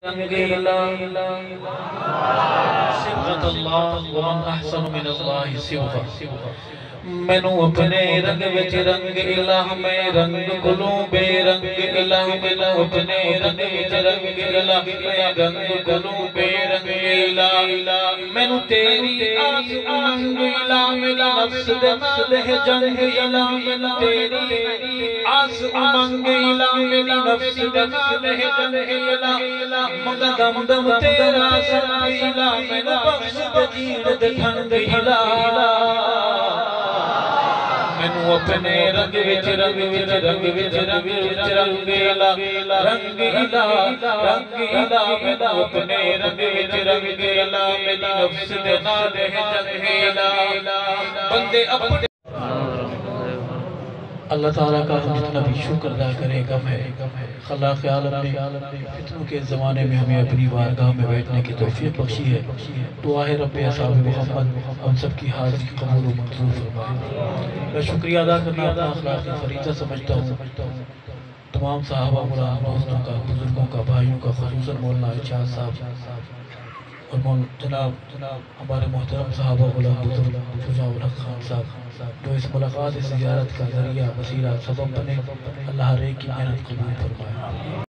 رنگیلا صبغت اللہ ومن احسن من اللہ صبغہ مینوں اپنے رنگ وچ رنگ الہ میں رنگ کلوں بے رنگ الہ مینوں اپنے رنگ وچ رنگ الہ میں رنگ کلوں بے رنگ الہ مینوں تیری آس امنگ الہ میرا نفس دے نال ہے جنگ الہ مینوں تیری آس امنگ الہ میرا نفس دے نال ہے جنگ الہ منگا دم دم تیرا سر الہ مینوں بخش دے جیڑ دے ٹھنڈ الہ مینوں اپنے رنگ وچ رنگ وچ رنگ وچ رنگ وچ رنگ الہ رنگ الہ رنگ الہ مینوں اپنے رنگ وچ رنگ الہ میری نفس دے نال ہے جنگ الہ بندے اپنے اللہ تعالیٰ کا ہم جتنا بھی شکر ادا کرے گم ہے خلاق عالم نے فتنوں کے زمانے میں ہمیں اپنی بارگاہ میں بیٹھنے کی توفیق بخشی ہے دعا ہے رب اصحاب محمد ہم سب کی حاضری قبول و منظور فرمائے میں شکریہ ادا کرنا اپنا اخلاقی فریضہ سمجھتا ہوں تمام صحابہ غلام دوستوں کا بزرگوں کا بھائیوں کا خصوصاً مولانا ارشاد صاحب اور جناب ہمارے محترم صحابہ غلام بزرگ شجاع الحق خان صاحب جو اس ملاقات اس زیارت کا ذریعہ وسیلہ سبب بنے اللہ ہر ایک کی محنت قبول فرمائے